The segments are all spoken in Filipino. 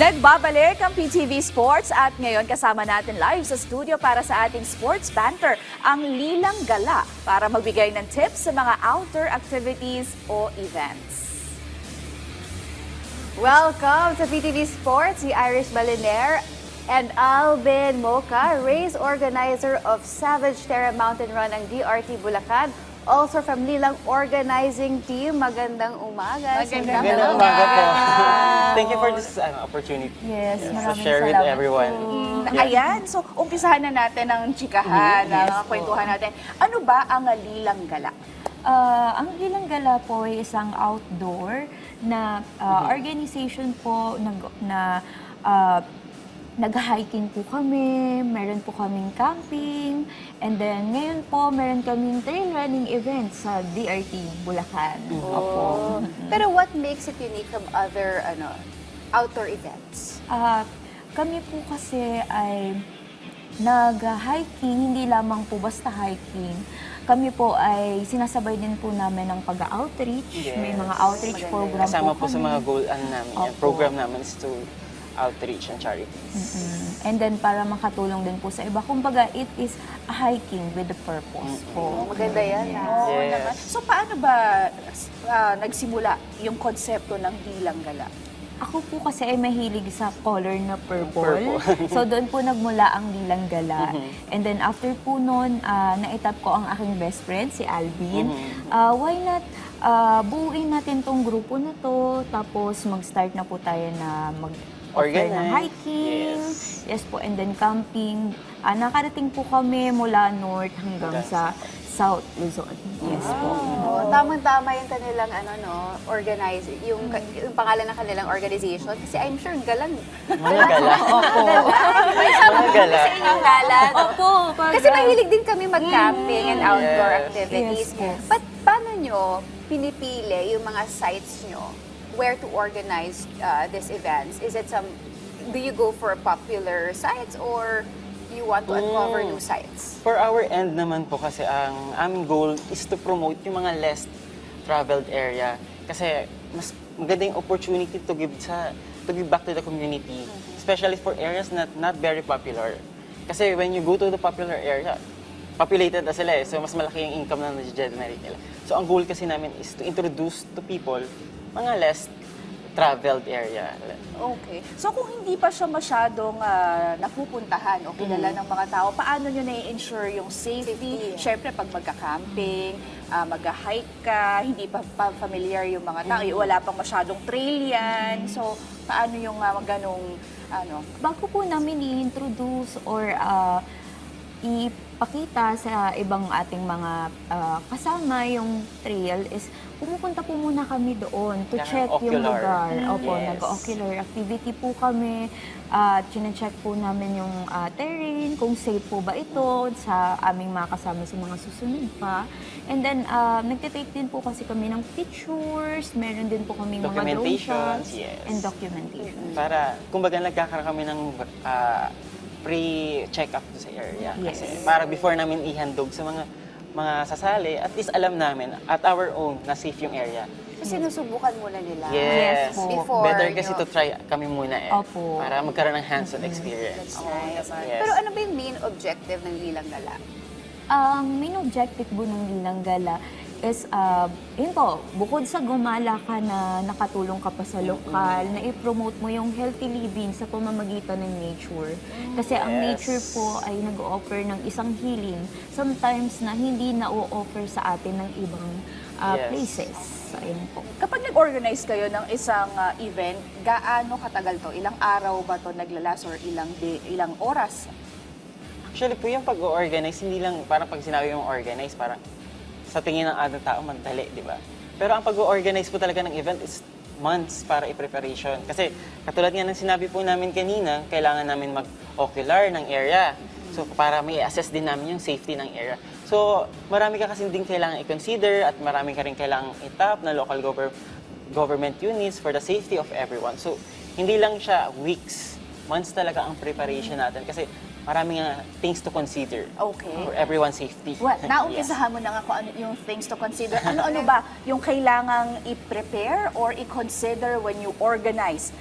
Nagbabalik ang PTV Sports at ngayon kasama natin live sa studio para sa ating sports banter ang Lilang Gala para magbigay ng tips sa mga outdoor activities o events. Welcome to PTV Sports, si Irish Baliner and Alvin Moca, race organizer of Savage Terra Mountain Run ng DRT Bulacan. Also from Lilang Organizing Team, magandang umaga. Magandang umaga po. Thank you for this opportunity. Yes, to maraming share with salamat everyone. Ayan, so umpisahan na natin ang chikahan, ang kwentuhan natin. Ano ba ang Lilang Gala? Ang Lilang Gala po ay isang outdoor na organization po na nag-hiking po kami, meron po kaming camping, and then ngayon po meron kaming trail running event sa DRT Bulacan. Opo. Pero what makes it unique from other outdoor events? Kami po kasi ay nag-hiking, hindi lamang po basta hiking. Kami po ay sinasabay din po namin ng pag-outreach. Yes. May mga outreach program Kasama po po sa kami. mga goal namin. Yung Opo. program namin is to outreach and charities. And then para makatulong din po sa iba. Kumbaga, it is a hiking with a purpose po. Maganda yan. Oo Yes. naman. So paano ba nagsimula yung konsepto ng Lilang Gala? Ako po kasi ay mahilig sa color na purple. So doon po nagmula ang Lilang Gala. And then after po noon, naitap ko ang aking best friend, si Alvin. Why not buuin natin tong grupo na to, tapos mag-start na po tayo na mag-offer ng hiking. Yes po, and then camping. Nakarating po kami mula north hanggang sa South Luzon. Yes po. Tamang-tama yung kanilang yung pangalan ng kanilang organization. Kasi I'm sure galang. Mga gala. Mga gala. Sa inyong gala. Opo. Kasi mahilig din kami mag-camping and outdoor activities. Yes, yes. But paano nyo pinipili yung mga sites nyo where to organize these events? Do you go for popular sites or you want to uncover new sites? For our end naman po kasi ang aming goal is to promote yung mga less traveled area. Kasi mas magandang opportunity to give back to the community. Especially for areas not very popular. Kasi when you go to the popular area, populated na sila so mas malaki yung income na na-generate nila. So ang goal kasi namin is to introduce to people mga less traveled area. Okay. So kung hindi pa siya masyadong napupuntahan o kilala ng mga tao, paano nyo na-ensure yung safety? Siyempre, pag magka-camping, mag-hike ka, hindi pa familiar yung mga tao, wala pang masyadong trail yan. So, paano yung ganong, Bago po namin i-introduce or ipakita sa ibang ating mga kasama yung trail is pumupunta po muna kami doon to check yung lugar. Opo, Yes. nag-ocular activity po kami. Chine-check po namin yung terrain, kung safe po ba ito sa aming mga kasama sa mga susunod pa. And then, nagtitake din po kasi kami ng pictures, meron din po kami mga drone shots Yes. and documentation. Para, kumbaga, nagkakaroon kami ng pre-check-up sa area. Yes. Kasi para before namin ihandog sa mga sasali, at least alam namin at our own na safe yung area. So, sinusubukan muna nila. Yes po. Before Better kasi nyo- to try kami muna Opo. para magkaroon ng hands-on experience. Nice. Yes. Pero ano ba yung main objective ng Lilang Gala? Ang main objective po ng Lilang Gala is, yun po, bukod sa gumala ka na nakatulong ka pa sa lokal, na i-promote mo yung healthy living sa pamamagitan ng nature. Kasi ang nature po ay nag-o-offer ng isang healing, sometimes na hindi na-o-offer sa atin ng ibang places. So, ayun po. kapag nag-organize kayo ng isang event, gaano katagal to? Ilang araw ba to naglalas or ilang oras? Actually po yung pag-organize, hindi lang parang pag sinabi yung organize, parang sa tingin ng ating tao, madali, di ba? Pero ang pag-organize po talaga ng event is months para i-preparation. Kasi katulad nga ng sinabi po namin kanina, kailangan namin mag-ocular ng area. So para may assess din namin yung safety ng area. So marami ka kasi din kailangan i-consider at marami ka rin kailangan itap na local government units for the safety of everyone. So hindi lang siya weeks, months talaga ang preparation natin. Kasi maraming things to consider Okay. for everyone's safety. Well, naumpisahan mo na nga kung ano yung things to consider. Ano-ano ba yung kailangang i-prepare or i-consider when you organize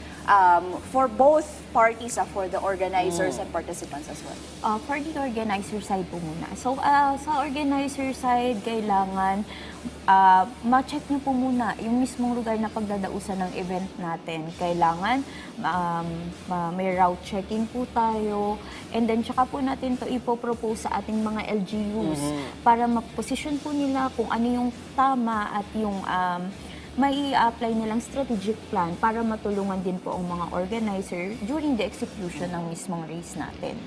for both parties, for the organizers and participants as well? For the organizer side po muna. So, sa organizer side, kailangan ma-check niyo po muna yung mismong lugar na pagdadausan ng event natin. Kailangan may route checking po tayo. And then, tsaka po natin to ipopropose sa ating mga LGUs para mag-position po nila kung ano yung tama at yung may apply nilang strategic plan para matulungan din po ang mga organizer during the execution ng mismong race natin.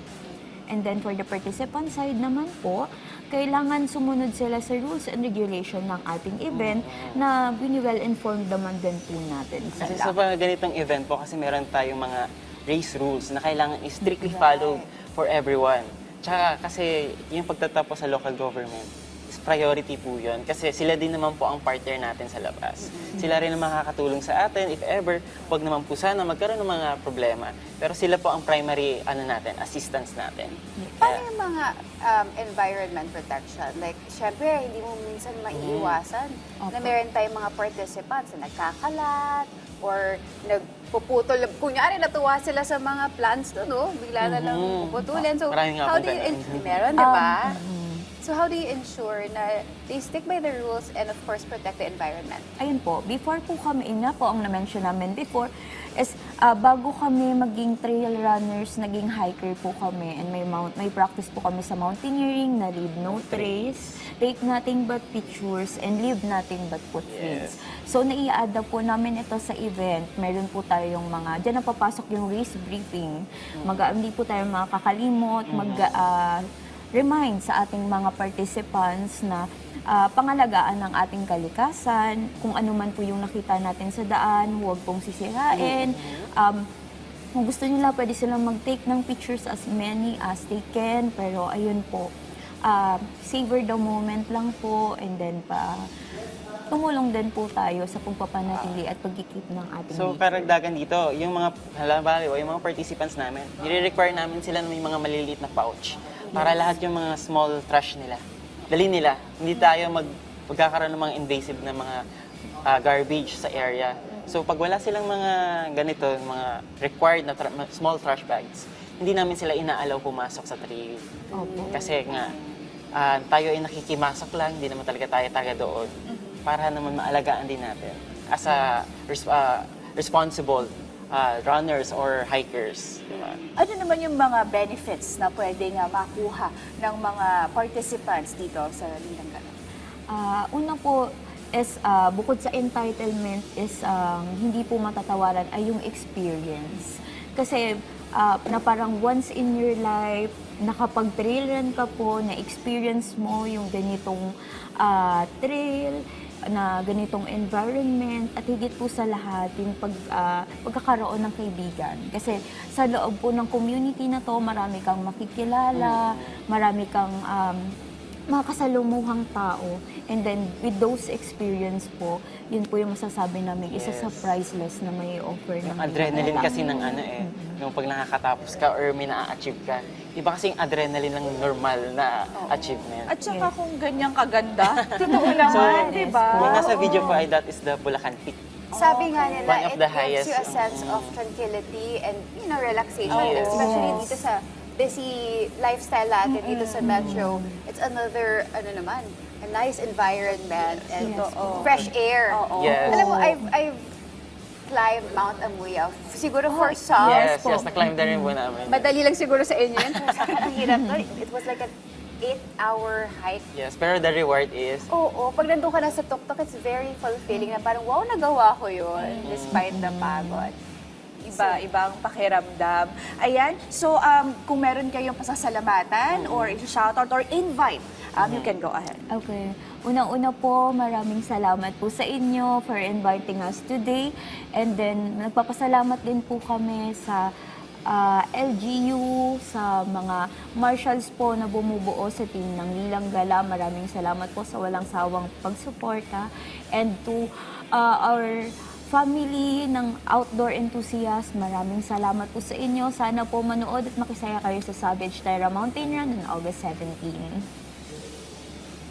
And then for the participant side naman po, kailangan sumunod sila sa rules and regulation ng ating event na well-informed naman din po natin Kasi sila. sa mga ganitong event po, kasi meron tayong mga race rules na kailangan strictly followed for everyone. Tsaka kasi yung pagtatapos sa local government, priority po yun. Kasi sila din naman po ang partner natin sa labas. Sila rin ang makakatulong sa atin. If ever, wag naman po sana magkaroon ng mga problema. Pero sila po ang primary assistance natin. Paano yung mga environment protection? Like, syempre, hindi mo minsan maiiwasan na meron tayong mga participants na nagkakalat or nagpuputol. Kunyari, natuwa sila sa mga plants doon, no? Bigla na lang puputulin. So, Maraming nga how po do you... ganun. Meron, di ba? So, how do you ensure na they stick by the rules and, of course, protect the environment? Ayun po, before po kami, na po ang na-mention namin before, is bago kami maging trail runners, naging hiker po kami, and may practice po kami sa mountaineering na leave no trace, take nothing but pictures, and leave nothing but footprints. So, nai-add po namin ito sa event. Meron po tayong mga, dyan na papasok yung race briefing. Hindi po tayo makakalimot, remind sa ating mga participants na pangalagaan ng ating kalikasan, kung ano man po yung nakita natin sa daan, huwag pong sisirain. Kung gusto nila, pwede silang mag-take ng pictures as many as they can, pero ayun po, savor the moment lang po, and then tumulong din po tayo sa pagpapanatili at pagkikip ng ating So, karagdagan dito, yung mga halimbawa, yung mga participants namin, nire-require namin sila na may mga maliliit na pouch para lahat yung mga small trash nila. Dali nila. Hindi tayo magkakaroon ng mga invasive na mga garbage sa area. So, pag wala silang mga ganito, mga required na small trash bags, hindi namin sila inaalaw pumasok sa trail. Kasi nga, tayo ay nakikimasok lang, hindi naman talaga tayo taga doon. Para naman maalagaan din natin as a responsible runners or hikers. Diba? Ano naman yung mga benefits na pwedeng makuha ng mga participants dito sa Lilang Gala? Una po is bukod sa entitlement is hindi po matatawaran ay yung experience. Kasi na parang once in your life, nakapag-trail run ka po, na-experience mo yung ganitong trail, na ganitong environment, at higit po sa lahat yung pagkakaroon ng kaibigan. Kasi sa loob po ng community na to, marami kang makikilala, marami kang mga kasalumuhang tao. And then with those experience po, yun po yung masasabi namin, isa sa priceless na may offer ng Adrenaline kasi ng yung pag nakakatapos ka or may na-achieve ka. Iba kasing adrenaline ng normal na achievement. At saka kung ganyang kaganda, totoo naman, di ba? Yung nasa video po ay that is the Bulacan Peak. Sabi nga nila, One of it the gives highest, you a sense of tranquility and, relaxation. Yes. Especially dito sa busy lifestyle natin dito sa Metro. It's another, a nice environment and fresh air. Yes. Alam mo, I've climbed Mount Amuya. Siguro for some, Yes, na-climb na rin po namin. madali lang siguro sa inyo yun. Mahirap to. It was like an 8-hour hike. Yes, pero the reward is Oo, pag nandun ka na sa tuktok, it's very fulfilling na parang, wow, nagawa ko yun despite the pagod. Ibang pakiramdam. Ayan, so kung meron kayong pasasalamatan or shoutout or invite, you can go ahead. Okay. Unang-una po, maraming salamat po sa inyo for inviting us today. And then, nagpapasalamat din po kami sa LGU, sa mga marshals po na bumubuo sa team ng Lilang Gala. Maraming salamat po sa walang sawang pagsuporta. And to our family ng outdoor enthusiast, maraming salamat po sa inyo. Sana po manood at makisaya kayo sa Savage Terra Mountain Run on August 17.